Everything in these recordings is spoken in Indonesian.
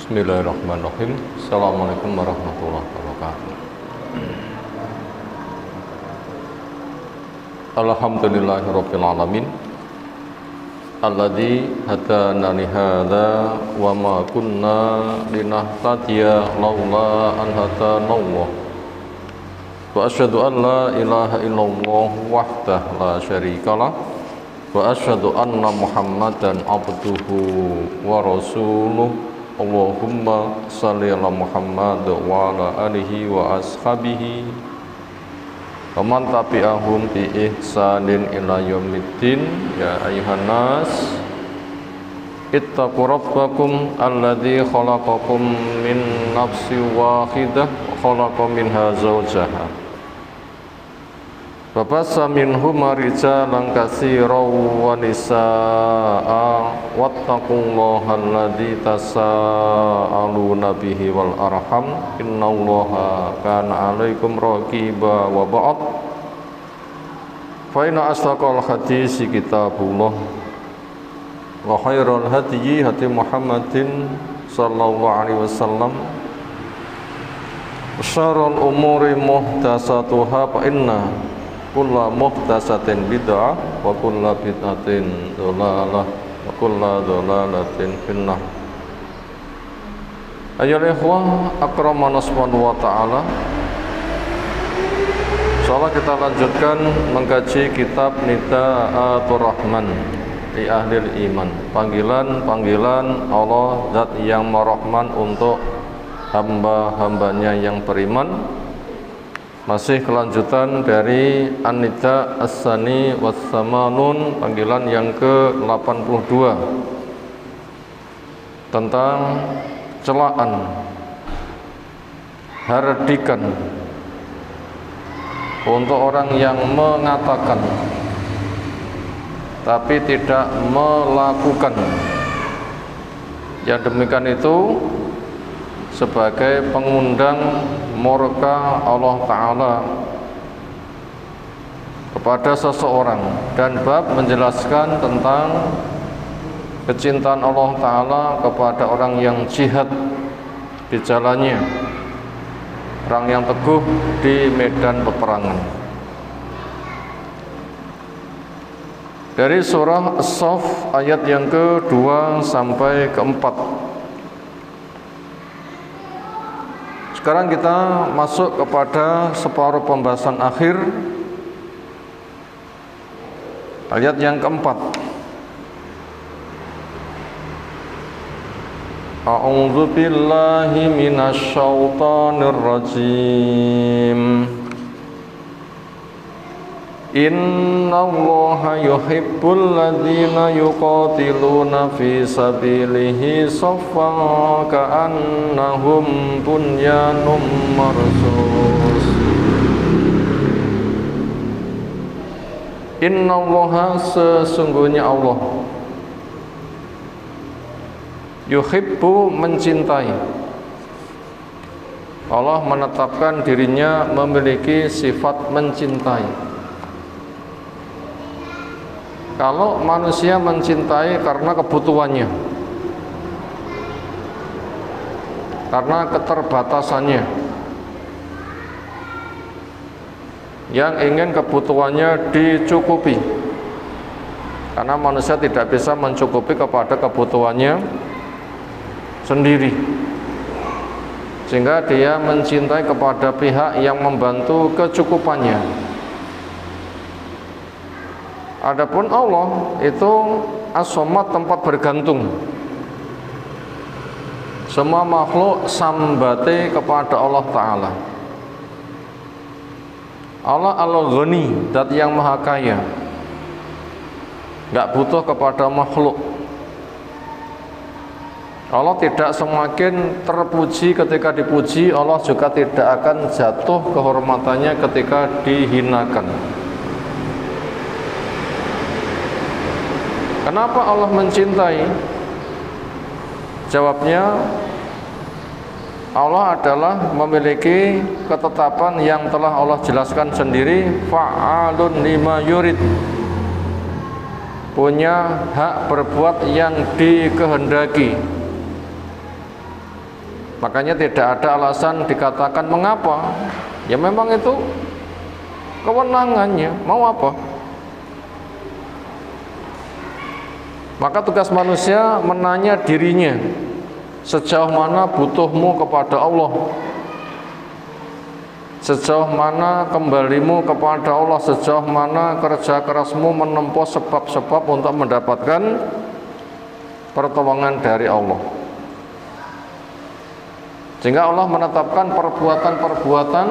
Bismillahirrahmanirrahim. Assalamualaikum warahmatullahi wabarakatuh. Alhamdulillahirabbil alamin. Alladzi hadana li hadza wa ma kunna linahtadiya laula an hadana Allah. Wa asyhadu an la ilaha illallah wahdahu la syarikalah wa asyhadu anna Muhammadan abduhu wa rasuluh. Allahumma salli ala Muhammad wa ala alihi wa ashabihi wa man tabi'ahum bi ihsanin ila yaumiddin. Ya ayuhan nas ittaqu rabbakum alladzi khalaqakum min nafsin wahidah wa khalaqa minha zawjaha wa bassa minhuma rijalan katsiran wa nisaa'a wattaqullaha alladzi tasaaluna bihi wal arham innallaha kana 'alaikum raqiba. Wa ba'd, fa inna asdaqal hadisi kitabullah wa khairal hadyi hadi Muhammadin sallallahu alaihi wasallam wa syarrul umuri muhdatsatuha fa inna kulla muhdatsatin bid'ah wa kulla bid'atin dhalalah wa kulla dhalalatin finnar. Ayyuhal ikhwah akramana subhanahu wa ta'ala, insyaallah kita lanjutkan mengkaji kitab Nidaatur Rahman li Ahlil Iman, panggilan-panggilan Allah Zat yang Mar-Rahman untuk hamba-hambanya yang beriman. Masih kelanjutan dari An-Nida As-Sani Was-Samanun, panggilan yang ke-82 tentang celaan, hardikan untuk orang yang mengatakan tapi tidak melakukan. Yang demikian itu sebagai pengundang murka Allah Ta'ala kepada seseorang, dan bab menjelaskan tentang kecintaan Allah Ta'ala kepada orang yang jihad di jalannya, orang yang teguh di medan peperangan. Dari surah As-Saff ayat yang ke-2 sampai ke-4. Sekarang kita masuk kepada separuh pembahasan akhir, ayat yang keempat. A'udzu billahi minasy syaithanir rajim. Innallaha yuhibbul ladzina yuqatiluna fi sabilihi saffan ka'annahum bunyanun marsus. Innallaha, sesungguhnya Allah, yuhibbu, mencintai. Allah menetapkan dirinya memiliki sifat mencintai. Kalau manusia mencintai karena kebutuhannya, karena keterbatasannya, yang ingin kebutuhannya dicukupi, karena manusia tidak bisa mencukupi kepada kebutuhannya sendiri, sehingga dia mencintai kepada pihak yang membantu kecukupannya. Adapun Allah itu as-samad, tempat bergantung. Semua makhluk sambate kepada Allah Ta'ala. Allah Al-Ghani, Zat yang maha kaya, gak butuh kepada makhluk. Allah tidak semakin terpuji ketika dipuji, Allah juga tidak akan jatuh kehormatannya ketika dihinakan. Kenapa Allah mencintai? Jawabnya, Allah adalah memiliki ketetapan yang telah Allah jelaskan sendiri, fa'alun lima yurid, punya hak berbuat yang dikehendaki. Makanya tidak ada alasan dikatakan mengapa. Ya memang itu kewenangannya, mau apa? Maka tugas manusia menanya dirinya, sejauh mana butuhmu kepada Allah, sejauh mana kembalimu kepada Allah, sejauh mana kerja kerasmu menempuh sebab-sebab untuk mendapatkan pertolongan dari Allah. Sehingga Allah menetapkan perbuatan-perbuatan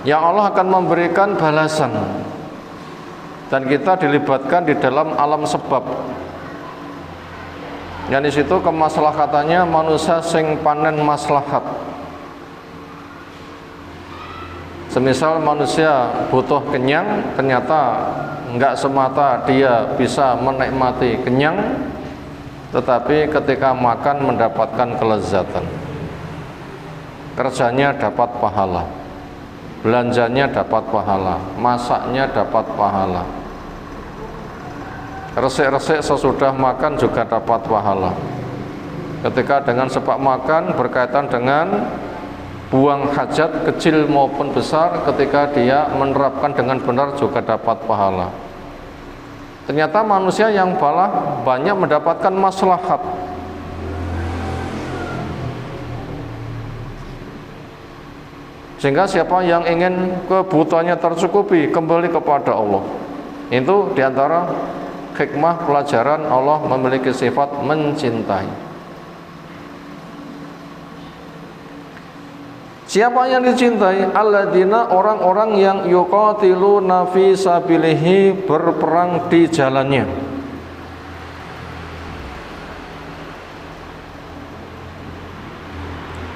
yang Allah akan memberikan balasan, dan kita dilibatkan di dalam alam sebab. Dan di situ kemaslahatannya manusia sing panen maslahat. Semisal manusia butuh kenyang, ternyata enggak semata dia bisa menikmati kenyang, tetapi ketika makan mendapatkan kelezatan. Kerjanya dapat pahala, belanjanya dapat pahala, masaknya dapat pahala, resik-resik sesudah makan juga dapat pahala. Ketika dengan sebab makan berkaitan dengan buang hajat kecil maupun besar, ketika dia menerapkan dengan benar juga dapat pahala. Ternyata manusia yang malah banyak mendapatkan maslahat. Sehingga siapa yang ingin kebutuhannya tercukupi, kembali kepada Allah. Itu diantara hikmah pelajaran Allah memiliki sifat mencintai. Siapa yang dicintai? Alladzina, orang-orang yang yuqatiluna fi sabilihi, berperang di jalannya.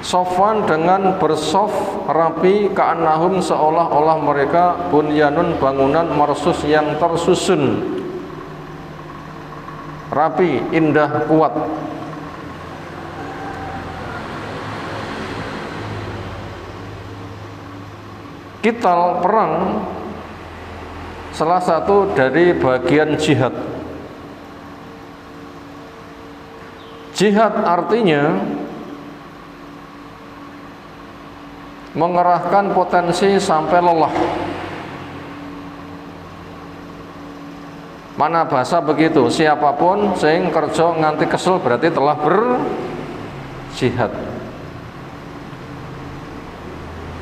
Sofan, dengan bersof rapi, ka'annahum, seolah-olah mereka bunyanun, bangunan marsus yang tersusun rapi, indah, kuat. Qital, perang, salah satu dari bagian jihad. Jihad artinya mengerahkan potensi sampai lelah. Mana bahasa begitu, siapapun sing kerja nganti kesel berarti telah berjihad.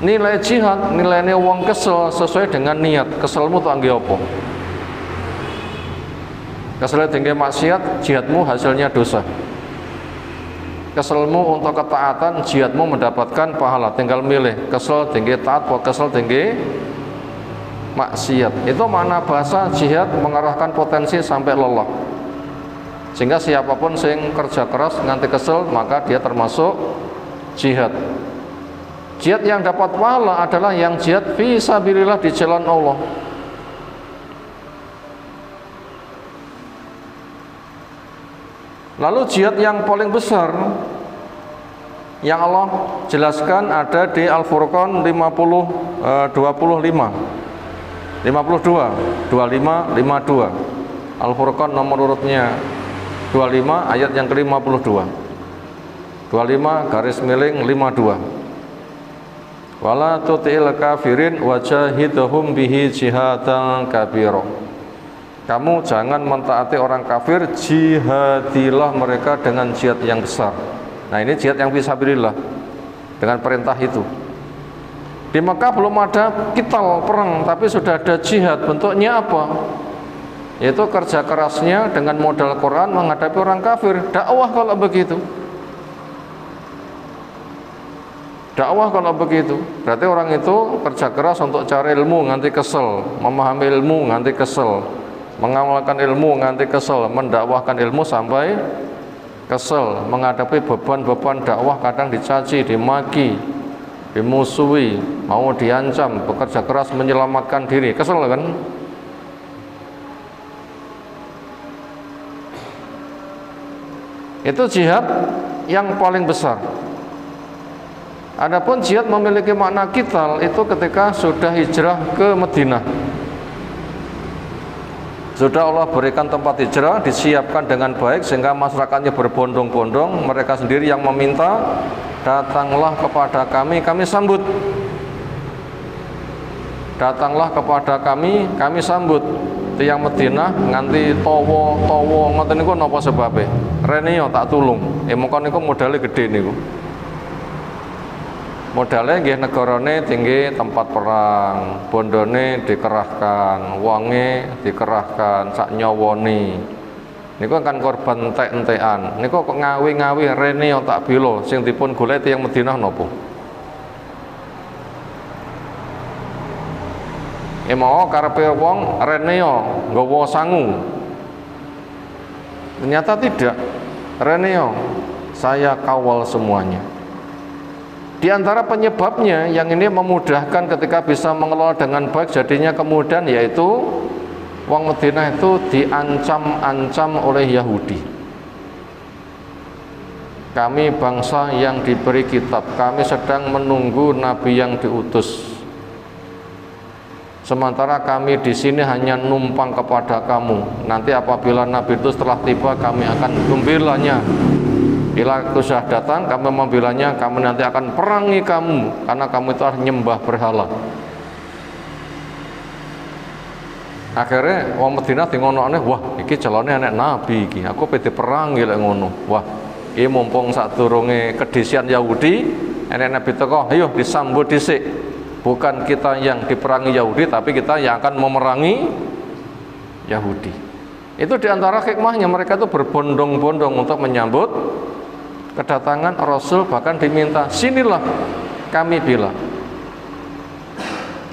Nilai jihad, nilainya wong kesel sesuai dengan niat. Keselmu tak nggih apa? Kesel tinggi maksiat, jihadmu hasilnya dosa. Keselmu untuk ketaatan, jihadmu mendapatkan pahala. Tinggal milih, kesel tinggi taat atau kesel tinggi maksiat. Itu makna bahasa jihad, mengarahkan potensi sampai lelah. Sehingga siapapun sing kerja keras nganti kesel, maka dia termasuk jihad. Jihad yang dapat pahala adalah yang jihad fi sabilillah, di jalan Allah. Lalu jihad yang paling besar yang Allah jelaskan ada di Al-Furqan 52 Al-Furqan nomor urutnya 25 ayat yang ke-52. 25/52. Wala tuti'il kafirin wajahidhum bihi jihadan kabira. Kamu jangan mentaati orang kafir, jihadilah mereka dengan jihad yang besar. Nah, ini jihad yang fisabilillah dengan perintah itu. Di Mekah belum ada qital, perang, tapi sudah ada jihad. Bentuknya apa? Yaitu kerja kerasnya dengan modal Quran menghadapi orang kafir. Dakwah kalau begitu. Dakwah kalau begitu, berarti orang itu kerja keras untuk cari ilmu nganti kesel, memahami ilmu nganti kesel, mengamalkan ilmu nganti kesel, mendakwahkan ilmu sampai kesel, menghadapi beban-beban dakwah kadang dicaci, dimaki, dimusuhi, mau diancam, bekerja keras menyelamatkan diri, kesel kan? Itu jihad yang paling besar. Adapun jihad memiliki makna qital itu ketika sudah hijrah ke Madinah. Sudah Allah berikan tempat hijrah, disiapkan dengan baik sehingga masyarakatnya berbondong-bondong, mereka sendiri yang meminta, datanglah kepada kami sambut. Datanglah kepada kami sambut. Tiyang Madinah nganti tawa ngoten niku napa sebabe? Rene yo tak tulung. Mongko niku modale gedhe niku. Modalnya nggih negarane tinggi tempat perang, bondone dikerahkan, wonge dikerahkan, sak nyawone. Niku kan korban entek-entekan. Niku kok ngawi-ngawi rene yo tak bela sing dipun golek tiyang Madinah napa? Mau karepe wong rene yo nggawa sangu. Ternyata tidak. Rene yo saya kawal semuanya. Di antara penyebabnya yang ini memudahkan ketika bisa mengelola dengan baik jadinya kemudian yaitu wong Madinah itu diancam-ancam oleh Yahudi. Kami bangsa yang diberi kitab, kami sedang menunggu nabi yang diutus. Sementara kami di sini hanya numpang kepada kamu. Nanti apabila nabi itu setelah tiba kami akan membelanya. Bila itu sudah datang, kami membelanya, kami nanti akan perangi kamu karena kamu itu nyembah berhala. Akhirnya wong Madinah dingonokne, wah iki calone anak nabi iki, aku pede perang lek ngono. Wah, iki mumpung sadurunge kedisian Yahudi, anak nabi teko, ayo disambut dhisik. Bukan kita yang diperangi Yahudi, tapi kita yang akan memerangi Yahudi. Itu diantara hikmahnya mereka itu berbondong-bondong untuk menyambut kedatangan Rasul, bahkan diminta sinilah kami bila.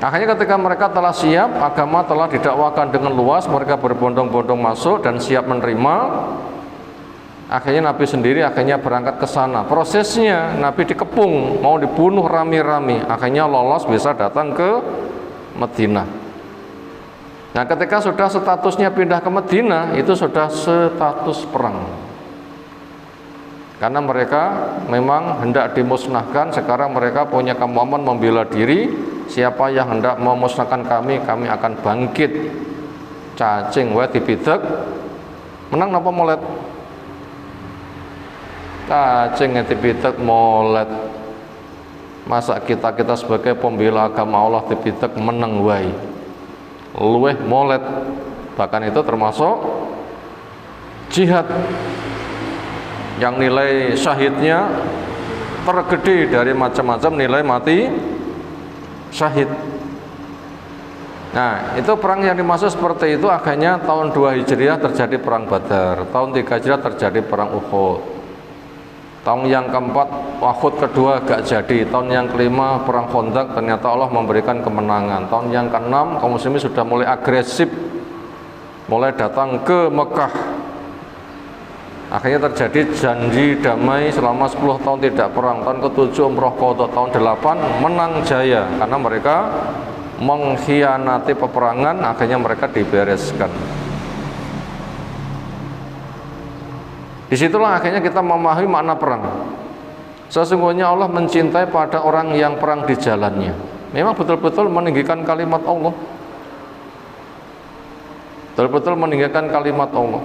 Akhirnya ketika mereka telah siap, agama telah didakwakan dengan luas, mereka berbondong-bondong masuk dan siap menerima. Akhirnya Nabi sendiri akhirnya berangkat ke sana. Prosesnya Nabi dikepung, mau dibunuh rame-rame. Akhirnya lolos bisa datang ke Madinah. Nah, ketika sudah statusnya pindah ke Madinah, itu sudah status perang. Karena mereka memang hendak dimusnahkan, sekarang mereka punya kemampuan membela diri. Siapa yang hendak memusnahkan kami akan bangkit. Cacing wae dibidek. Menang napa molet? Cacing dibidek molet. Masa kita sebagai pembela agama Allah dibidek menang wae. Luweh molet. Bahkan itu termasuk jihad yang nilai syahidnya tergede dari macam-macam nilai mati syahid. Nah, itu perang yang dimaksud seperti itu. Akhirnya tahun 2 Hijriah terjadi perang Badar, tahun 3 Hijriah terjadi perang Uhud, tahun yang keempat Uhud kedua gak jadi, tahun yang kelima perang Khandaq, ternyata Allah memberikan kemenangan, tahun yang keenam kaum muslimin sudah mulai agresif, mulai datang ke Mekah. Akhirnya terjadi janji damai selama 10 tahun tidak perang. Tahun ke-7 umroh qadha, tahun 8 menang jaya karena mereka mengkhianati peperangan. Akhirnya mereka dibereskan. Disitulah akhirnya kita memahami makna perang. Sesungguhnya Allah mencintai pada orang yang perang di jalannya. Memang betul-betul meninggikan kalimat Allah, betul-betul meninggikan kalimat Allah.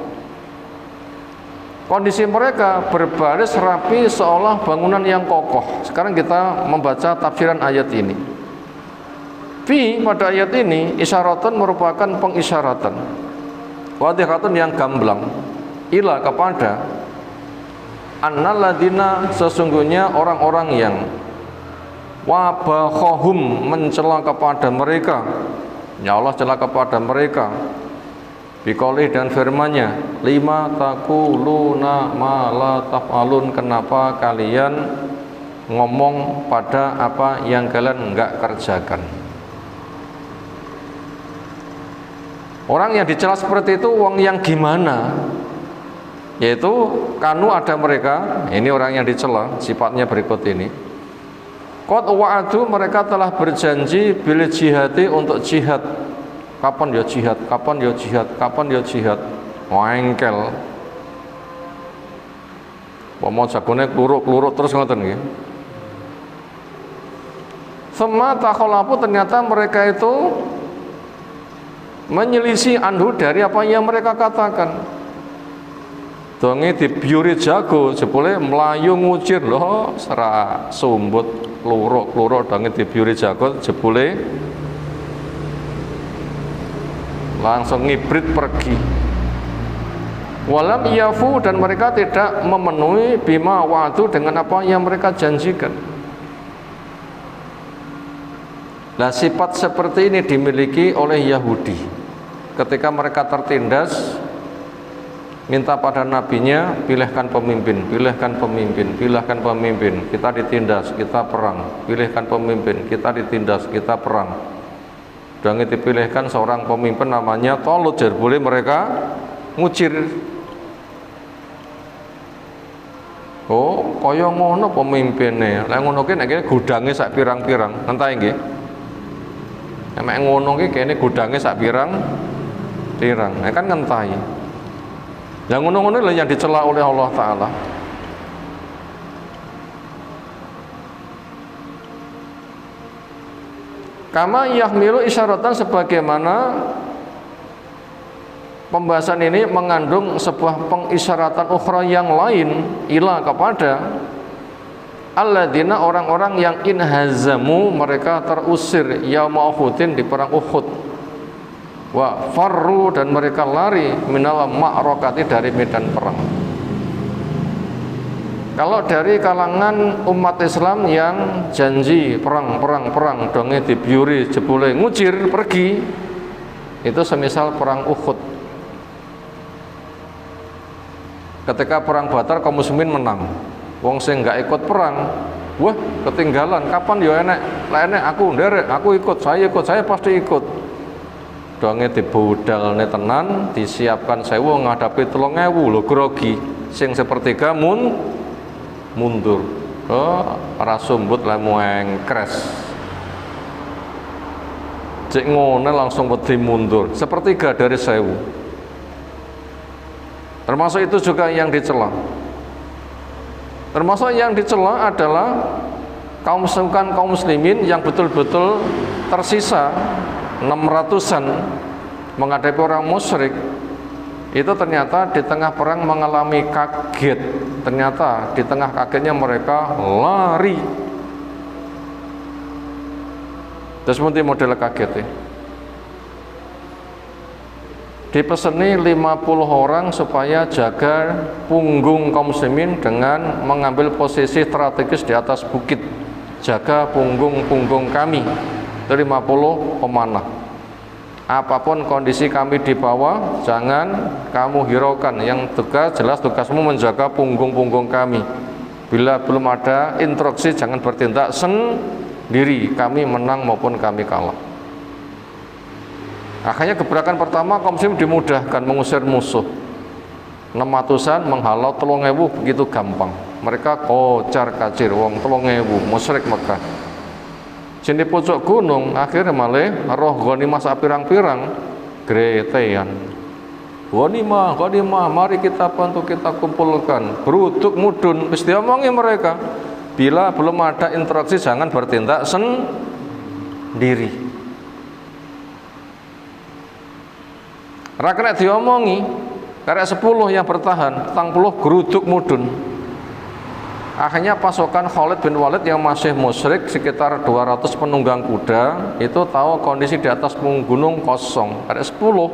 Kondisi mereka berbaris rapi seolah bangunan yang kokoh. Sekarang kita membaca tafsiran ayat ini. Fi pada ayat ini isyaratun merupakan pengisyaratan. Wadhihatun yang gamblang. Ila kepada annalladzina sesungguhnya orang-orang yang wabahum mencela kepada mereka. Ya Allah cela kepada mereka. Biqaulih dan firman-Nya, lima taquluna ma la taf'alun, kenapa kalian ngomong pada apa yang kalian enggak kerjakan. Orang yang dicela seperti itu wong yang gimana? Yaitu kanu ada mereka, ini orang yang dicela, sifatnya berikut ini. Qad wa'adu, mereka telah berjanji bil jihadi, untuk jihad. Kapan ya jihad, kapan ya jihad, kapan ya jihad. Wengkel. Mau jagone kluruk-kluruk terus ngoten nggih. Semua takhalafu, ternyata mereka itu menyelisih anhu dari apa yang mereka katakan. Donge dibiuri jago jebule melayu ngucir loh sera sumbut loro donge dibiuri jago jebule langsung ngibrit pergi. Walam yafu, dan mereka tidak memenuhi bima wa'adu, dengan apa yang mereka janjikan. Nah, sifat seperti ini dimiliki oleh Yahudi. Ketika mereka tertindas, minta pada nabinya, pilihkan pemimpin, pilihkan pemimpin, pilihkan pemimpin. Kita ditindas, kita perang. Pilihkan pemimpin, kita ditindas, kita perang. Dan dipilihkan seorang pemimpin namanya Talut. Jadi boleh mereka ngucir. Oh, kaya ngono pemimpinnya. Lah ngono ki nek gudange sak pirang-pirang. Entah nggih. Nek ngono ki kene gudange sak pirang-pirang. Nek kan ngentahi. Yang ngono-ngono lah yang dicela oleh Allah Ta'ala. Kama yahmilu isyaratan, sebagaimana pembahasan ini mengandung sebuah pengisyaratan ukhra yang lain, ila kepada alladzina, orang-orang yang inhazamu, mereka terusir yauma Uhudin, di perang Uhud, wa farru, dan mereka lari minal ma'rakati, dari medan perang. Kalau dari kalangan umat Islam yang janji perang donge dibiuri jebule ngucir pergi, itu semisal perang Uhud. Ketika perang Badar kaum muslimin menang, wong sing nggak ikut perang, wah ketinggalan, kapan ya enek, lah enek aku nderek, aku ikut, saya pasti ikut. Donge dibudalne tenan, disiapkan 1000 ngadapi 3000 lho grogi, sing sepertiga mundur. Oh, para sumbut lah muengkres. Cek ngone langsung wedi mundur, sepertiga dari 1000. Termasuk itu juga yang dicela. Termasuk yang dicela adalah kaum muslimin yang betul-betul tersisa 600-an menghadapi orang musyrik. Itu ternyata di tengah perang mengalami kaget. Ternyata di tengah kagetnya mereka lari. Terus seperti model kaget ya. Dipeseni 50 orang supaya jaga punggung kaum muslimin dengan mengambil posisi strategis di atas bukit. Jaga punggung kami. Itu 50 pemanah. Apapun kondisi kami di bawah, jangan kamu hiraukan. Yang jelas tugasmu menjaga punggung kami. Bila belum ada instruksi, jangan bertindak sendiri, kami menang maupun kami kalah. Akhirnya gebrakan pertama kaum muslim dimudahkan mengusir musuh. 600-an menghalau 3000 begitu gampang. Mereka kocar kacir wong 3000 musyrik Mekah. Sini pucuk gunung akhirnya malah roh ghanimah sapirang-pirang gretean. Ghanimah, mari kita bantu, kita kumpulkan. Beruduk mudun wis diomongi mereka. Bila belum ada interaksi jangan bertindak sendiri. Rakyat diomongi, karek 10 yang bertahan, 40 geruduk mudun. Akhirnya pasukan Khalid bin Walid yang masih musyrik, sekitar 200 penunggang kuda, itu tahu kondisi di atas gunung kosong, karek 10.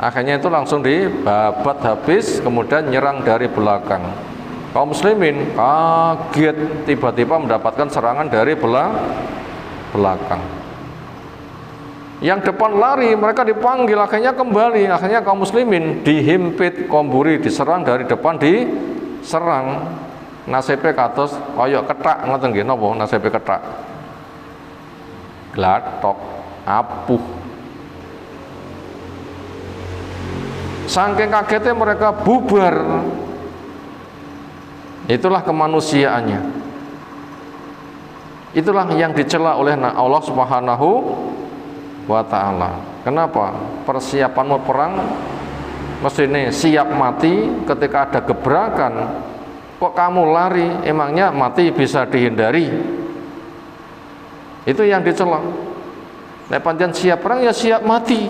Akhirnya itu langsung dibabat habis, kemudian nyerang dari belakang. Kaum muslimin kaget, tiba-tiba mendapatkan serangan dari belakang. Yang depan lari, mereka dipanggil, akhirnya kembali. Akhirnya kaum muslimin dihimpit, komburi, diserang dari depan, diserang. Nasibe kados kaya kethak ngoten nggih, napa nasibe kethak? Glathok, apuh. Saking kagetnya mereka bubar. Itulah kemanusiaannya. Itulah yang dicela oleh Allah Subhanahu wa ta'ala. Kenapa? Persiapanmu perang mesti siap mati ketika ada gebrakan. Kok kamu lari? Emangnya mati bisa dihindari? Itu yang dicela. Nek pancen siap perang ya siap mati.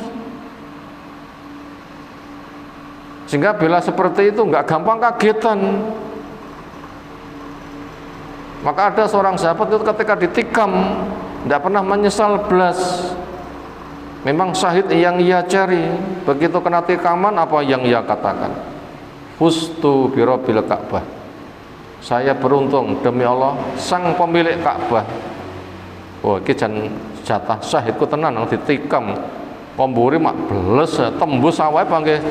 Sehingga bila seperti itu nggak gampang kagetan. Maka ada seorang sahabat itu ketika ditikam tidak pernah menyesal belas. Memang syahid yang ia cari. Begitu kena tikaman apa yang ia katakan? Fustu birabbil Ka'bah. Saya beruntung demi Allah sang pemilik Ka'bah. Wah, iki jan jatah syahidku tenan nang ditikam. Komburi mak beles tembus awake apa nggih?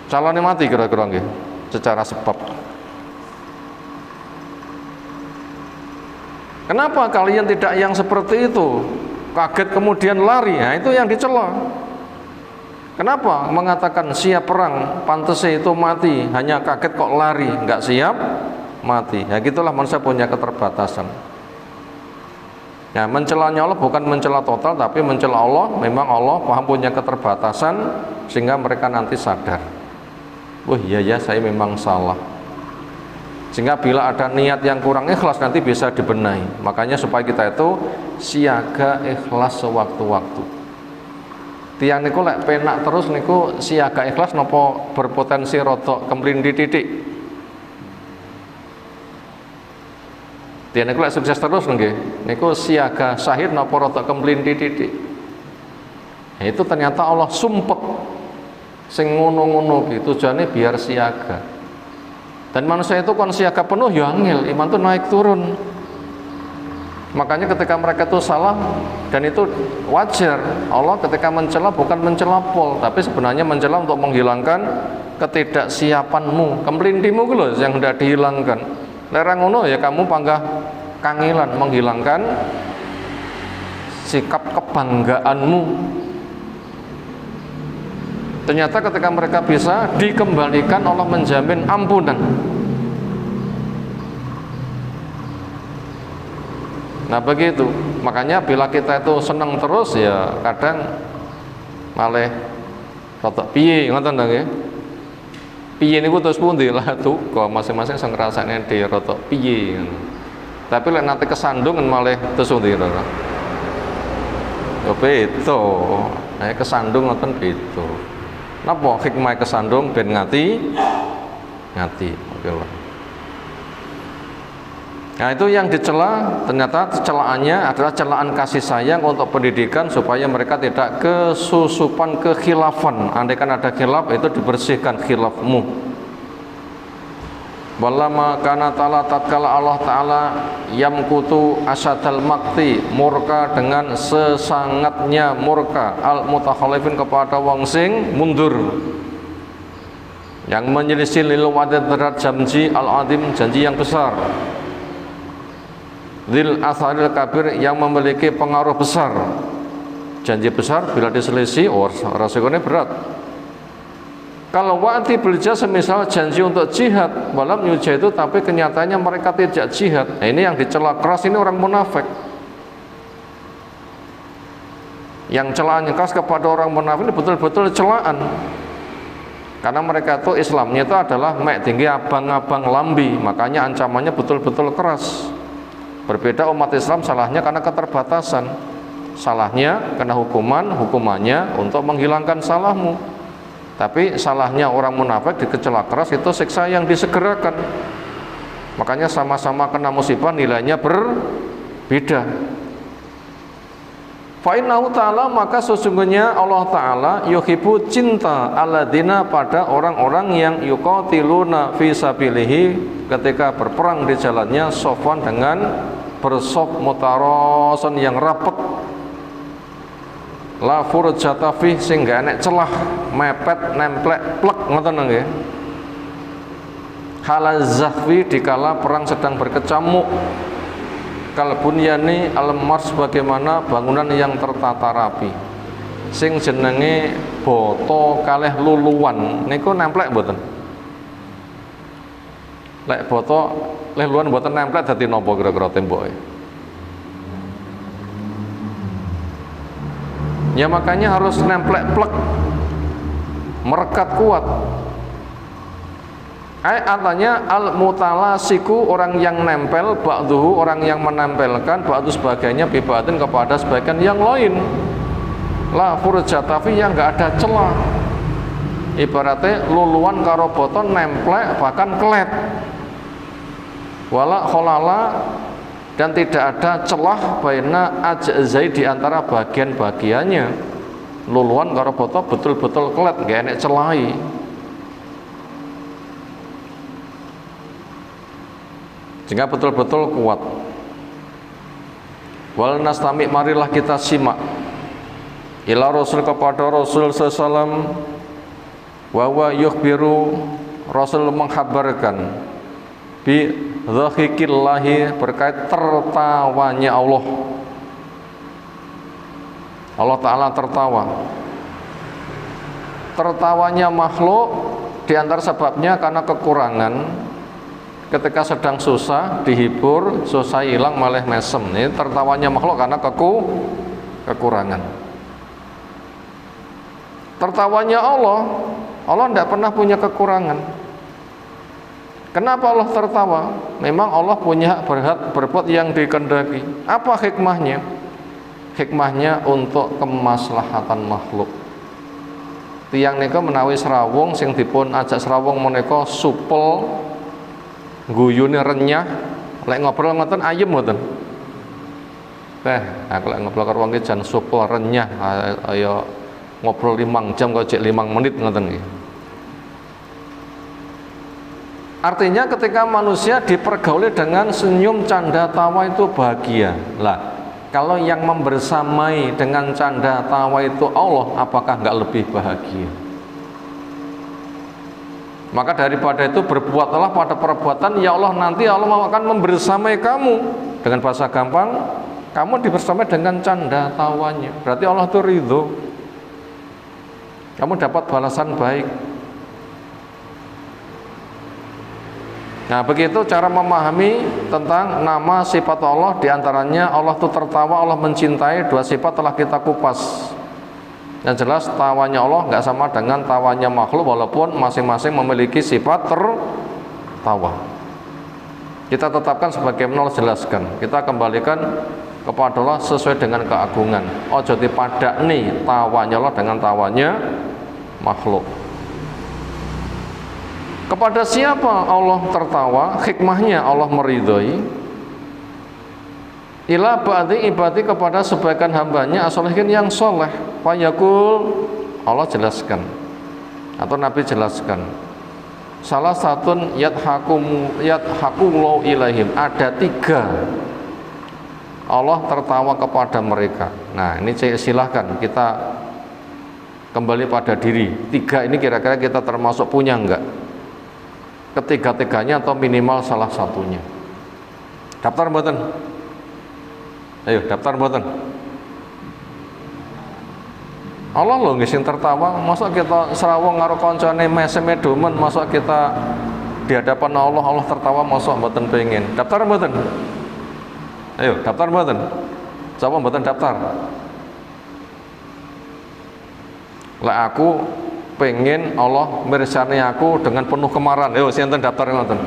Calone mati kira-kira nggih secara sebab. Kenapa kalian tidak yang seperti itu? Kaget kemudian lari. Nah, itu yang dicela. Kenapa mengatakan siap perang pantese itu mati, hanya kaget kok lari, nggak siap mati. Ya gitulah manusia punya keterbatasan. Ya, mencelanya Allah bukan mencela total, tapi mencela Allah. Memang Allah paham punya keterbatasan sehingga mereka nanti sadar. Wah iya ya, saya memang salah. Sehingga bila ada niat yang kurang ikhlas nanti bisa dibenahi. Makanya supaya kita itu siaga ikhlas sewaktu-waktu. Tiang niku lek penak terus niku siaga ikhlas nopo berpotensi rodok kemlindi titik. Tiang niku lek sukses terus nggih, niku siaga syahid nopo rodok kemlindi titik. Nah, itu ternyata Allah sumpek sing ngono-ngono gitu, tujuannya biar siaga. Dan manusia itu kon siaga penuh ya angel, iman tuh naik turun. Makanya ketika mereka itu salah, dan itu wajar, Allah ketika mencela bukan mencela pol, tapi sebenarnya mencela untuk menghilangkan ketidaksiapanmu, kemlindimu gitu yang hendak dihilangkan. Lerang ngono ya kamu panggah kangilan, menghilangkan sikap kebanggaanmu. Ternyata ketika mereka bisa dikembalikan, Allah menjamin ampunan. Nah begitu, makanya bila kita itu senang terus ya kadang malah rotok piye ngoten ta nggih. Piye niku terus pundi lah tuh kok masing-masing sing ngrasakne dhewe rotok piye. Tapi lek nanti kesandung malah terus pundi to. Yo beto. Nek kesandung ngoten beto. Napa hikmah kesandung ben ngati? Oke lah. Nah itu yang dicela, ternyata celaannya adalah celaan kasih sayang untuk pendidikan supaya mereka tidak kesusupan kekhilafan. Andaikan ada khilaf itu dibersihkan khilafmu. Walama kana ta'ala tatkala Allah Ta'ala yamkutu asyadal makti, murka dengan sesangatnya murka al mutakhalifin kepada wong sing mundur, yang menyelisih lil wadad berat janji al adim, janji yang besar, Dzil asaril kabir, yang memiliki pengaruh besar. Janji besar bila diselisih, resikonya berat. Kalau wa'ati bilja semisal janji untuk jihad, walam yujah itu, tapi kenyataannya mereka tidak jihad. Nah ini yang dicela keras, ini orang munafik. Yang celaannya keras kepada orang munafik ini betul-betul celaan. Karena mereka itu Islamnya itu adalah mek tinggi abang-abang lambi, makanya ancamannya betul-betul keras. Berbeda umat Islam salahnya karena keterbatasan, salahnya karena hukumannya untuk menghilangkan salahmu. Tapi salahnya orang munafik dikecela keras itu siksa yang disegerakan. Makanya sama-sama kena musibah nilainya berbeda. Fa'innahu ta'ala, maka sesungguhnya Allah Ta'ala yuhibbu, cinta alladzina, pada orang-orang yang yuqatiluna fi sabilihi, ketika berperang di jalannya, sofwan, dengan bersop mutaroson, yang rapat, la furjata fi, sehingga enek celah, mepet, nemplek, plek, ngoten nggih. Halazahfi, dikala perang sedang berkecamuk, kalbunyani al-mars, bagaimana bangunan yang tertata rapi, sing jenenge boto kalih luluan niku nemplek mboten? Lek boto leh luluan mboten nemplek dadi napa kira-kira temboke? Ya makanya harus nemplek plek, merekat kuat. Artinya al-mutalasiku, orang yang nempel, ba'duhu, orang yang menempelkan, ba'du sebagainya, biba'din kepada sebagian yang lain. La furjatafi, yang enggak ada celah. Ibaratnya luluan karo boton nemplek bahkan kelet. Wala kholala, dan tidak ada celah baina ajzai di antara bagian-bagiannya. Luluan karo boton betul-betul kelet, enggak enek celai. Sehingga betul-betul kuat. Wal nastami, marilah kita simak ila Rasul, kepada Rasul sallallahu wa huwa yukhbiru, Rasul menghabarkan bi dhahikillahi, berkait tertawanya Allah. Allah Ta'ala tertawa. Tertawanya makhluk di antara sebabnya karena kekurangan. Ketika sedang susah dihibur, susah hilang malah mesem. Ini tertawanya makhluk karena kekurangan. Tertawanya Allah, Allah tidak pernah punya kekurangan. Kenapa Allah tertawa? Memang Allah punya hak berbuat yang dikehendaki. Apa hikmahnya? Hikmahnya untuk kemaslahatan makhluk. Tiyang nika menawi serawung sing dipun ajak serawung menika supel, guyune renyah, lek ngobrol ngoten ayem mboten. Aku lek ngobrol karo wong iki jan supel renyah, ayo ngobrol 5 jam kok cek 5 menit ngoten iki. Artinya ketika manusia dipergauli dengan senyum, canda, tawa itu bahagia. Lah, kalau yang membersamai dengan canda, tawa itu Allah, apakah enggak lebih bahagia? Maka daripada itu berbuatlah pada perbuatan, ya Allah, nanti Allah akan membersamai kamu. Dengan bahasa gampang, kamu dibersamai dengan canda tawanya. Berarti Allah itu ridho. Kamu dapat balasan baik. Nah, begitu cara memahami tentang nama sifat Allah. Di antaranya Allah itu tertawa, Allah mencintai. 2 sifat telah kita kupas. Yang jelas tawanya Allah nggak sama dengan tawanya makhluk, walaupun masing-masing memiliki sifat tertawa. Kita tetapkan sebagaimana Allah jelaskan. Kita kembalikan kepada Allah sesuai dengan keagungan. Ojo dipadakni tawanya Allah dengan tawanya makhluk. Kepada siapa Allah tertawa? Hikmahnya Allah meridhoi. Ila ba'di ibadi, kepada sebagian hambanya as-sholihin yang soleh. Fayaqul, Allah jelaskan atau Nabi jelaskan, salah satu yadhakullahu ilaihim, ada 3 Allah tertawa kepada mereka. Nah, ini silahkan kita kembali pada diri. 3 ini kira-kira kita termasuk punya enggak? Ketiga-tiganya atau minimal salah satunya. Daftar mboten? Ayo daftar mboten. Allah loh ngising tertawa. Masa kita serawung karo koncone meseme domen, masa kita di hadapan Allah, Allah tertawa, masa mboten pengen. Daftar mboten? Ayo daftar mboten? Sapa mboten daftar? Lah aku pengen Allah mirsani aku dengan penuh kemarahan. Ayo sinten daftar ngoten.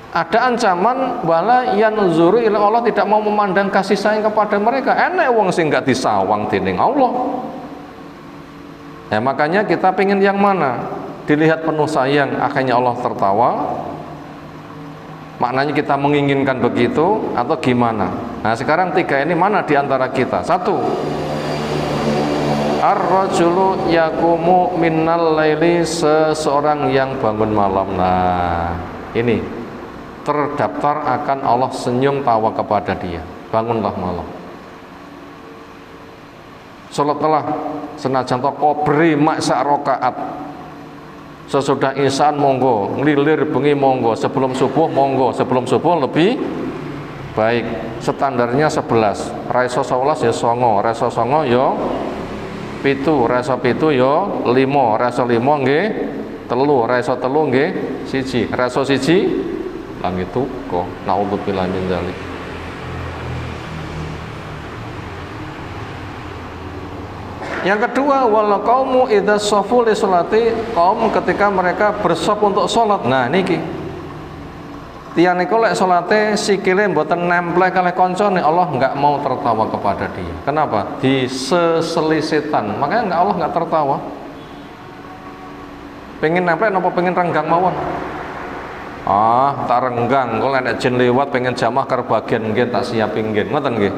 Ada ancaman wala yanzuru ila, Allah tidak mau memandang kasih sayang kepada mereka. Enek wong sing gak disawang dening Allah. Ya makanya kita pengen yang mana? Dilihat penuh sayang, akhirnya Allah tertawa. Maknanya kita menginginkan begitu atau gimana? Nah, sekarang 3 ini mana di antara kita? 1, ar-rajulu yaqumu minnal laili, seseorang yang bangun malam. Nah, ini terdaftar akan Allah senyum tawa kepada dia. Bangunlah malam. Salatlah senajan to kobri mak sak rakaat. Sesudah isyan monggo, nglilir bengi monggo, sebelum subuh monggo, sebelum subuh lebih baik. Standarnya 11. Ra iso 11 ya 9, ra iso 9 ya 7, ra iso 7 ya 5, ra iso 5 nggih 3, ra iso 3 nggih 1, ra iso 1 langit kok. Naudzubillah min dzalik. Yang kedua, wal qaumu idza shafu li sholati, kaum ketika mereka bersop untuk sholat. Nah niki tiyang niku lek salate sikile mboten nemplek kalih kancane, Allah enggak mau tertawa kepada dia. Kenapa? Diseselisetan. Makanya Allah enggak tertawa. Pengen nemplek napa pengen renggang mawon? Ah, tak renggang. Kalau nek jin lewat pengen jamah karo bagian nggih tak siapi nggih. Ngoten nggih.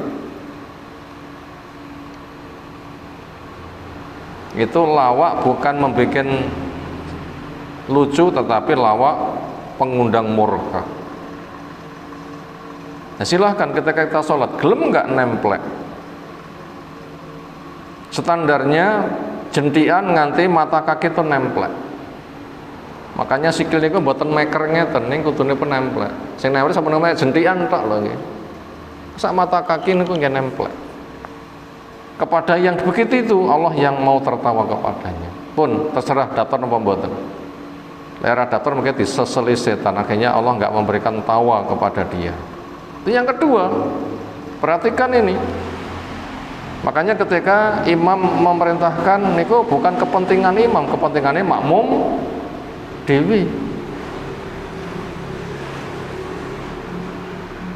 Itu lawak bukan membuat lucu, tetapi lawak pengundang murka. Nah, silahkan ketika kita sholat, gelem nggak nemplek. Standarnya jentian nganti mata kaki itu nemplek. Makanya sikil niku mboten meker ngeten ning kudune penemplek. Sing nemplek sampun namanya jentian tok lho nggih. Sak mata kaki niku nggih nemplek. Kepada yang begitu itu Allah yang mau tertawa kepadanya. Pun terserah datar napa mboten. Daerah datar mungkin diseseli setan, akhirnya Allah nggak memberikan tawa kepada dia. Itu yang kedua. Perhatikan ini. Makanya ketika imam memerintahkan niku bukan kepentingan imam, kepentingannya makmum dewi.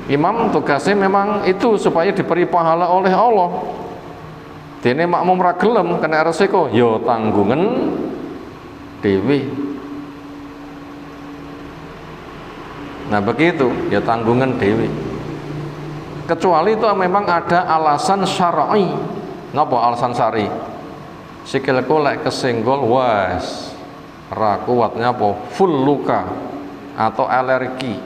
Imam tugasnya memang itu supaya diberi pahala oleh Allah. Dene makmum ra gelem kena resiko, ya tanggungan dewi. Nah begitu, ya tanggungan dewi. Kecuali itu memang ada alasan syar'i. Napa alasan syar'i? Sikilku lek kesenggol was ra kuatnya apa? Full luka atau alergi.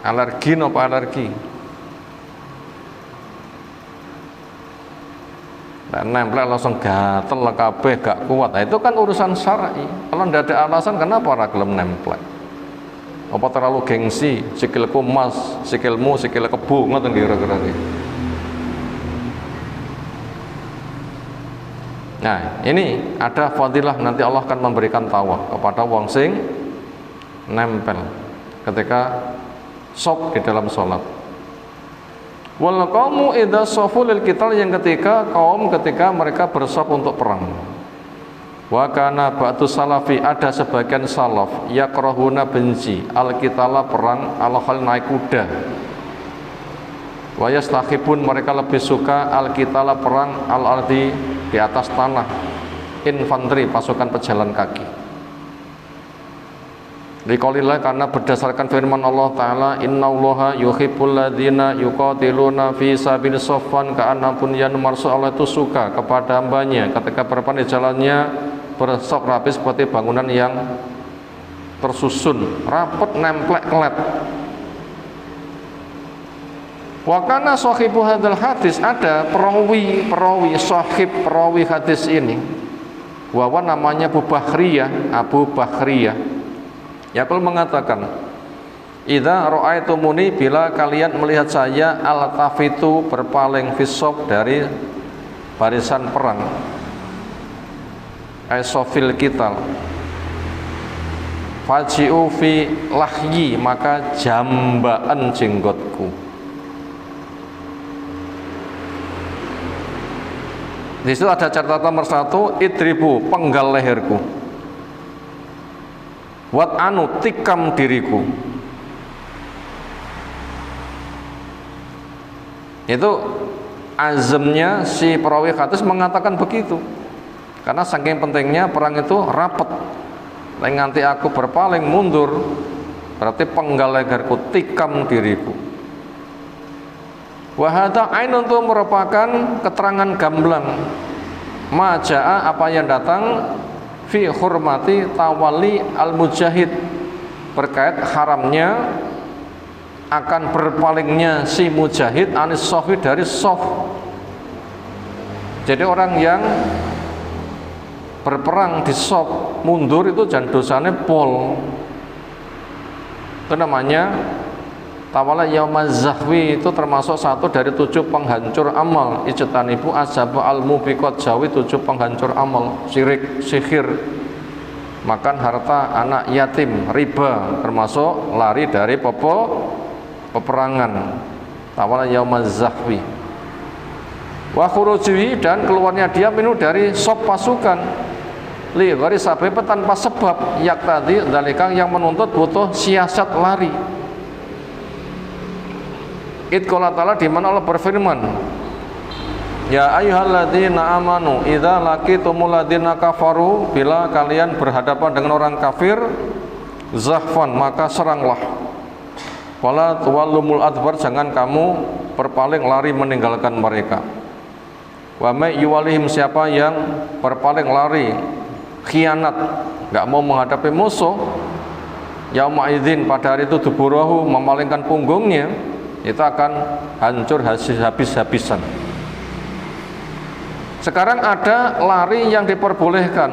Alergi napa alergi? Nempel langsung gatel kabeh gak kuat. Nah, itu kan urusan syar'i. Kalau ndak ada alasan kenapa ora gelem nempel? Apa terlalu gengsi, sikilku emas, sikilmu sikil kebu, ngoten kira-kira nggih. Nah, ini ada fadilah nanti Allah akan memberikan tawa kepada wong sing nempel ketika sop di dalam sholat. Wal qaumu idza shafu lil qital, yang ketika kaum ketika mereka bersaf untuk perang. Wa kana ba'du salafi, ada sebagian salaf yakrahuna benci al qitala perang al khal naik kuda. Wa yastahibun, mereka lebih suka al qitala perang al ardi di atas tanah, infanteri pasukan pejalan kaki. Liqaulillah, karena berdasarkan firman Allah Ta'ala, innallaha yuhibbul ladzina yuqatiluna fi sabilillah saffan ka'annahum bunyanun marsus. Allah itu suka kepada hambanya ketika berperang di jalannya bersop rapi seperti bangunan yang tersusun rapat nemplek kelet. Wa kana sahibu hadzal hadis, ada perawi sahib perawi hadis ini, wawan namanya Abu Bakhriyah. Yaqul mengatakan, idza ra'aitumuni, bila kalian melihat saya al-tafitu berpaling fisop dari barisan perang, aisofil qital, faji'u fi lahyi, maka jambaan jenggotku. Di situ ada catatan nomor 1, idribu, penggal leherku. Wat anu, tikam diriku. Itu azamnya si perawi hadis mengatakan begitu. Karena saking pentingnya perang itu rapat. Nganti aku berpaling mundur, berarti penggal leherku, tikam diriku. Wahada ain, untuk merupakan keterangan gamblang majaa, apa yang datang fi hurmati tawali al-mujahid, berkait haramnya akan berpalingnya si mujahid anis sofi, dari sof. Jadi orang yang berperang di sof mundur itu jangan dosanya pol. Itu namanya tawala yaumaz zahwi, itu termasuk satu dari 7 penghancur amal. Ijtanibu azaba al-mubiqat, jauhi 7 penghancur amal, syirik, sihir, makan harta anak yatim, riba, termasuk lari dari peperangan. Tawala yaumaz zahwi. Wa khurujihi, dan keluarnya dia minum dari sop pasukan, li ghairi sabab, tanpa sebab, yaktadi dalika, yang menuntut butuh siasat lari. Id qala ta'ala, di mana Allah berfirman, ya ayyuhalladzina amanu idza laqitumul ladzina kafaru, bila kalian berhadapan dengan orang kafir, zahfan, maka seranglah. Wala tuwallumul adbar, jangan kamu berpaling lari meninggalkan mereka. Wa may yuwalihim, siapa yang berpaling lari, khianat, enggak mau menghadapi musuh, yauma idzin, pada hari itu, duburahu, memalingkan punggungnya, itu akan hancur habis-habisan. Sekarang ada lari yang diperbolehkan,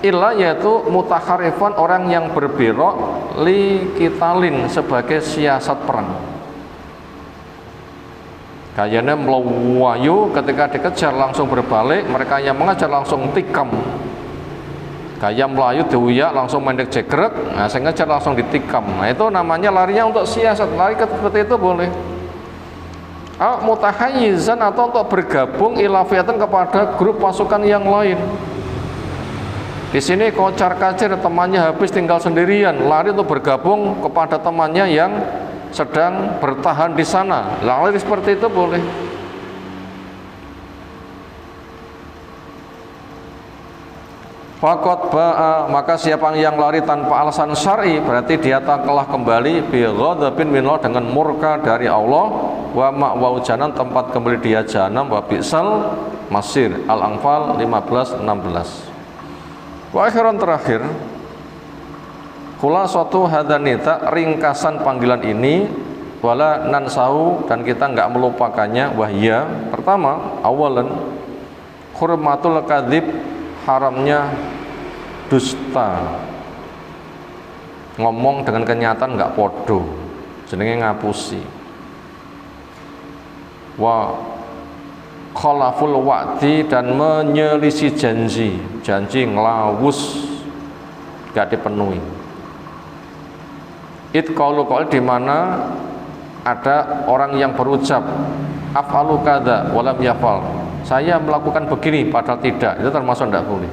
illa, yaitu mutakharifan, orang yang berbelok, li kitalin, sebagai siasat perang. Kayaknya melawayu, ketika dikejar langsung berbalik, mereka yang mengejar langsung tikam. Kayak melayu diuyak langsung mendek jegrek, nah saya ngejar langsung ditikam. Nah itu namanya larinya untuk siasat, lari seperti itu boleh. Mutahayyizan, atau untuk bergabung ilafiatan kepada grup pasukan yang lain. Di sini kocar kacir, temannya habis tinggal sendirian, lari untuk bergabung kepada temannya yang sedang bertahan di sana. Lari seperti itu boleh. Faqad ba'a, maka siapa yang lari tanpa alasan syar'i, berarti dia telah kembali bi ghadabin minallah, dengan murka dari Allah, wa ma'wa jahanam, tempat kembali dia jahanam, wa bi'sal masir. Al-Anfal 15-16. Wa akhiran, terakhir, khulasatu hadanita, ringkasan panggilan ini, wala nansahu, dan kita enggak melupakannya, wahya, pertama, awalan, hurmatul kadzib, haramnya dusta, ngomong dengan kenyataan enggak podo, jenenge ngapusi. Wa khalaful wa'di, dan menyelisih janji ngelawus, enggak dipenuhi. It qaulu qaul, di mana ada orang yang berucap af'alu kadza walam yafal, saya melakukan begini padahal tidak, itu termasuk tidak boleh,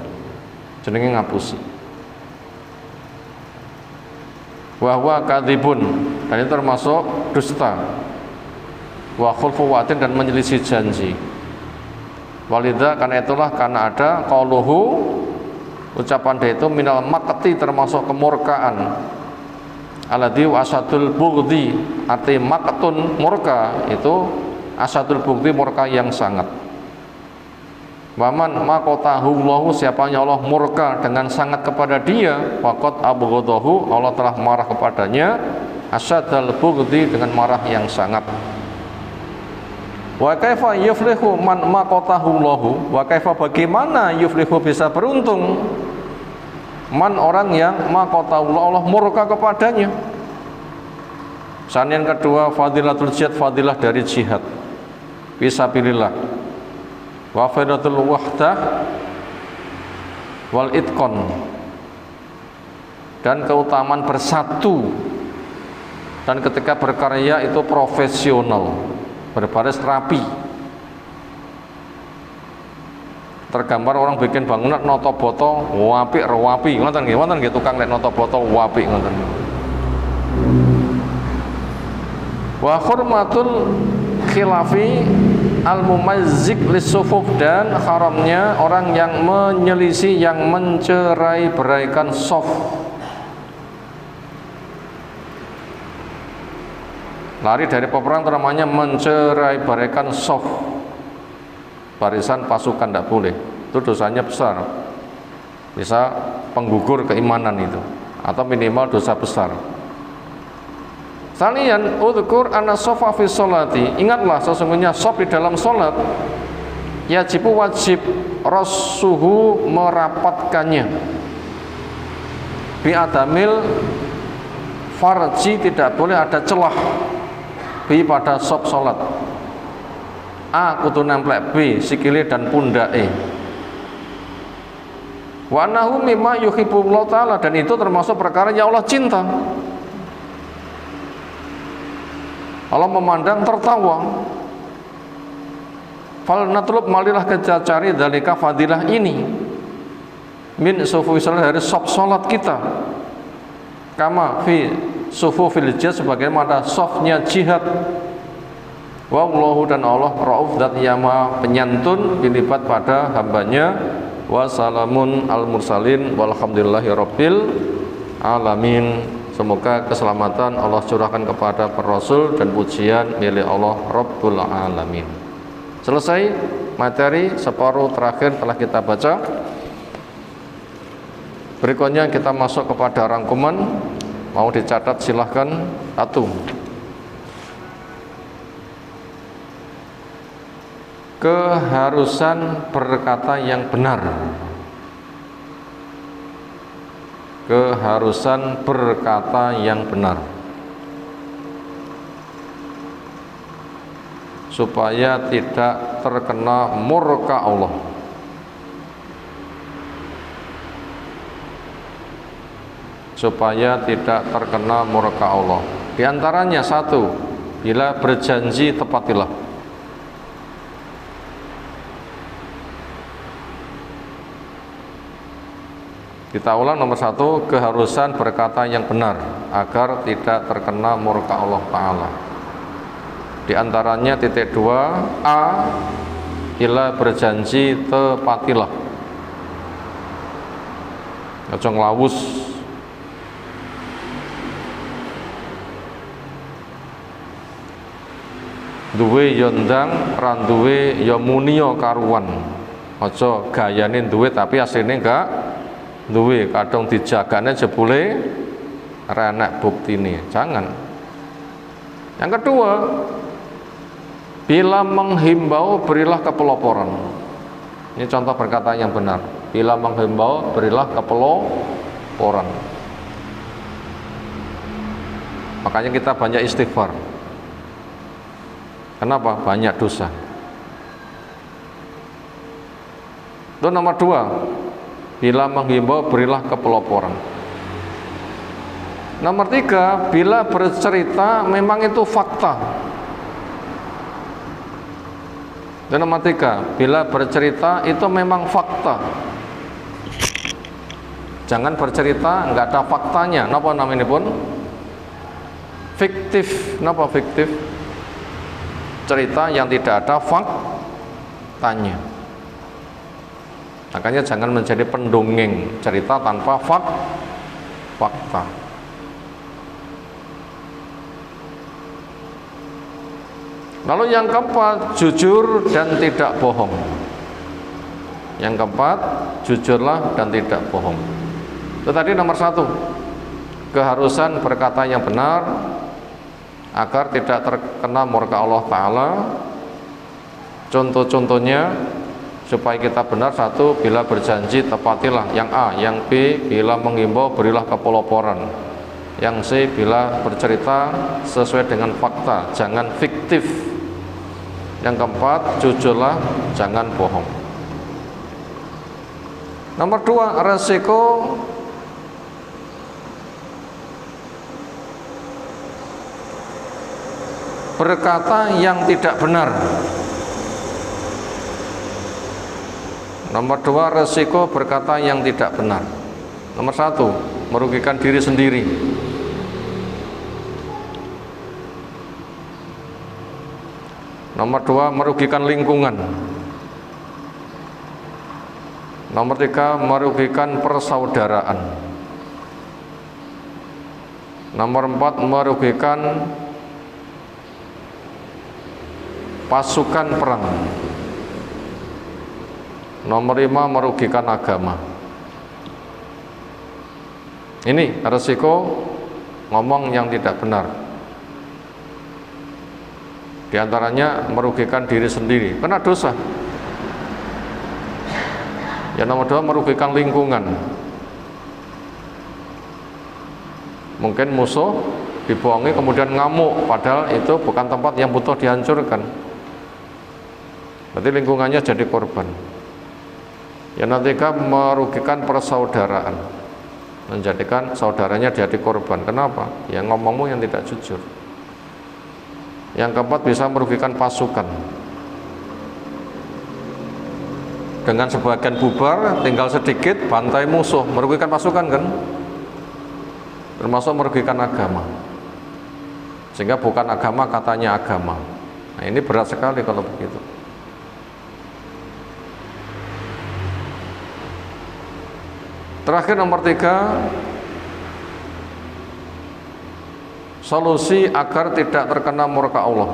jenenge ngapusi. Wa huwa kadzibun, dan itu termasuk dusta. Wa khulfu wa'din, dan menyelisih janji. Walidha, karena itulah, karena ada qauluhu, ucapan dia itu, minal maqti, termasuk kemurkaan. Alladhi asadul bughdhi, arti maqtun, murka, itu asadul bughdhi, murka yang sangat. Waman maqatahu Allahu, siapanya Allah murka dengan sangat kepada dia, faqad abghadahu, Allah telah marah kepadanya, asadul bughdhi, dengan marah yang sangat. Wa kaifa yuflihu man maqatahu Allahu, wa kaifa, bagaimana yuflihu, bisa beruntung, man, orang yang maqatahu Allah murka kepadanya. Yang kedua, fadilatul jihad, fadilah dari jihad fisabilillah. Wa fadilatul wahdah wal itqan, dan keutamaan bersatu, dan ketika berkarya itu profesional, berbaris rapi. Tergambar orang bikin bangunan noto boto wapi rawapi, ngoten nggih tukang lek noto boto wapi ngoten. Wa hurmatul khilafi al-mumazzik lisufuf, dan haramnya orang yang menyelisih, yang mencerai-beraikan saf. Lari dari peperang itu namanya mencerai-beraikan saf, barisan pasukan, tidak boleh, itu dosanya besar, bisa penggugur keimanan itu, atau minimal dosa besar. Salian udhkur anna sofa fi sholati, ingatlah sesungguhnya sof di dalam sholat, yajibu, wajib, rasuhu, merapatkannya, bi adamil farji, tidak boleh ada celah, bi pada sof sholat, a kudu nemplek, b sikile dan pundake. Wa annahu mimma yuhibbullahu ta'ala, dan itu termasuk perkara yang Allah cinta. Allah memandang tertawa. Fal natlub malilah kita cari dalika fadilah ini min sufu salat dari sop salat kita. Kama fi sufu fil jihad sebagaimana sofnya jihad. Wallahu dan Allah rauf zat yang maha penyantun dilipat pada hambanya. Wa salamun al mursalin walhamdulillahi rabbil alamin. Semoga keselamatan Allah curahkan kepada para rasul dan pujian milik Allah Rabbul Alamin. Selesai materi separuh terakhir telah kita baca. Berikutnya kita masuk kepada rangkuman. Mau dicatat silahkan. Satu, keharusan berkata yang benar. Keharusan berkata yang benar supaya tidak terkena murka Allah. Supaya tidak terkena murka Allah. Di antaranya satu, bila berjanji tepatilah. Kita ulang nomor satu, keharusan berkata yang benar agar tidak terkena murka Allah Ta'ala. Di antaranya titik dua, A, bila berjanji tepatilah. Aja nglawus. Duwe yo ndang, ra duwe yo muni yo karuan. Aja gayane duwe tapi asline enggak duwe, kadang dijagane jebule renek buktine. Jangan. Yang kedua, bila menghimbau berilah kepeloporan. Ini contoh perkataan yang benar. Bila menghimbau berilah kepeloporan. Makanya kita banyak istighfar. Kenapa? Banyak dosa. Itu nomor dua. Bila menghimbau berilah kepeloporan. Nomor tiga, bila bercerita memang itu fakta. Dan nomor tiga, bila bercerita itu memang fakta. Jangan bercerita nggak ada faktanya. Napa namanya pun fiktif. Napa fiktif? Cerita yang tidak ada faktanya. Makanya jangan menjadi pendongeng, cerita tanpa fakta. Lalu yang keempat, jujur dan tidak bohong. Yang keempat, jujurlah dan tidak bohong. Itu tadi nomor satu, keharusan berkata yang benar agar tidak terkena murka Allah Ta'ala. Contoh-contohnya supaya kita benar, satu, bila berjanji tepatilah. Yang A. Yang B, bila menghimbau berilah kepeloporan. Yang C, bila bercerita sesuai dengan fakta, jangan fiktif. Yang keempat, jujurlah, jangan bohong. Nomor dua, resiko berkata yang tidak benar. Nomor dua, resiko berkata yang tidak benar. Nomor satu, merugikan diri sendiri. Nomor dua, merugikan lingkungan. Nomor tiga, merugikan persaudaraan. Nomor empat, merugikan pasukan perang. Nomor 5, merugikan agama. Ini resiko ngomong yang tidak benar. Di antaranya merugikan diri sendiri, kena dosa. Yang nomor 2, merugikan lingkungan. Mungkin musuh dibohongi kemudian ngamuk, padahal itu bukan tempat yang butuh dihancurkan. Berarti lingkungannya jadi korban. Yang ketiga, merugikan persaudaraan, menjadikan saudaranya jadi korban. Kenapa? Yang ngomongmu yang tidak jujur. Yang keempat, bisa merugikan pasukan. dengan sebagian bubar, tinggal sedikit bantai musuh, merugikan pasukan kan, termasuk merugikan agama, sehingga bukan agama katanya agama. Nah ini berat sekali kalau begitu. Terakhir nomor 3, solusi agar tidak terkena murka Allah.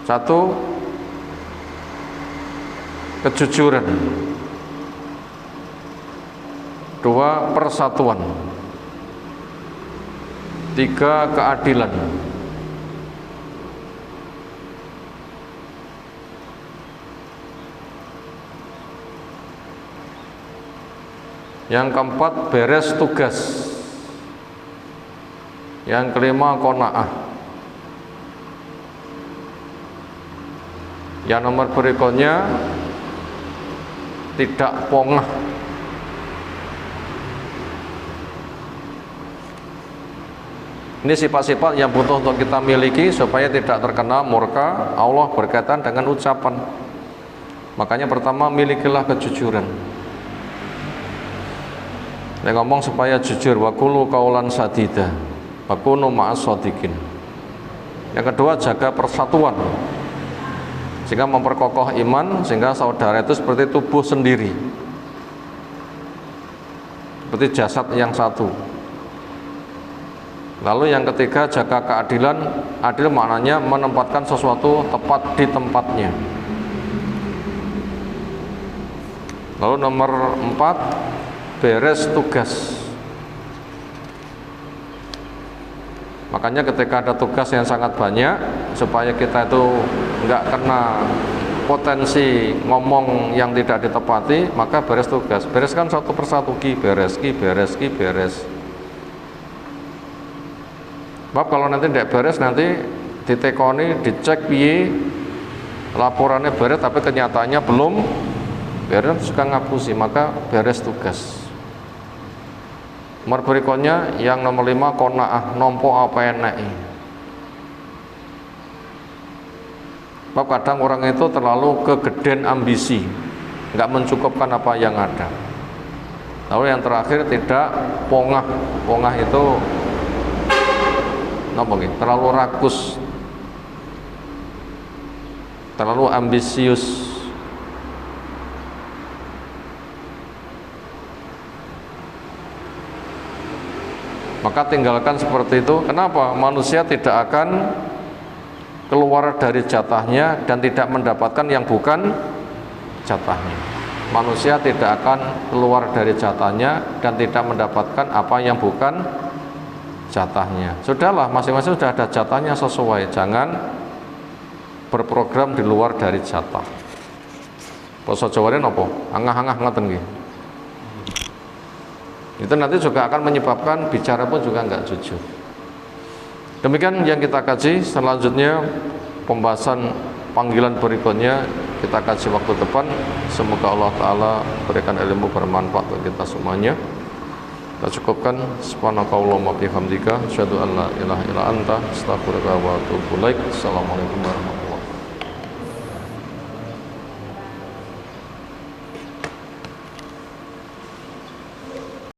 1, kejujuran. 2, persatuan. 3, keadilan. Yang keempat, beres tugas. Yang kelima, qanaah. Yang nomor berikutnya, tidak pongah. Ini sifat-sifat yang butuh untuk kita miliki supaya tidak terkena murka Allah berkaitan dengan ucapan. Makanya pertama, milikilah kejujuran. Dia ngomong supaya jujur, wa qulu qaulan sadida wa kunu ma'as shadiqin. Yang kedua, jaga persatuan, sehingga memperkokoh iman, sehingga saudara itu seperti tubuh sendiri, seperti jasad yang satu. Lalu yang ketiga, jaga keadilan. Adil maknanya menempatkan sesuatu tepat di tempatnya. Lalu nomor 4, beres tugas. Makanya ketika ada tugas yang sangat banyak, supaya kita itu nggak kena potensi ngomong yang tidak ditepati, maka beres tugas. Bereskan satu persatu, ki beres, ki beres, ki beres. Sebab kalau nanti tidak beres, nanti ditekoni, dicek piye, laporannya beres tapi kenyataannya belum beres, suka ngapusi, maka beres tugas. Nomor berikutnya yang nomor 5, qanaah, nompo apa enak. Sebab kadang orang itu terlalu kegedean ambisi, nggak mencukupkan apa yang ada. Lalu yang terakhir, tidak pongah. Pongah itu terlalu rakus, terlalu ambisius. Maka tinggalkan seperti itu. Kenapa? Manusia tidak akan keluar dari jatahnya dan tidak mendapatkan yang bukan jatahnya. Manusia tidak akan keluar dari jatahnya dan tidak mendapatkan apa yang bukan jatahnya. Sudahlah, masing-masing sudah ada jatahnya sesuai. Jangan berprogram di luar dari jatah. Basa Jawane napa? Angah-angah ngoten nggih. Itu nanti juga akan menyebabkan bicara pun juga enggak jujur. Demikian yang kita kaji. Selanjutnya pembahasan panggilan berikutnya kita kaji waktu depan. Semoga Allah Ta'ala berikan ilmu bermanfaat untuk kita semuanya. Kita cukupkan. Subhanakallahumma bihamdika asyhadu an la ilaha illa anta astaghfiruka wa atubu ilaik. Assalamualaikum warahmatullahi wabarakatuh.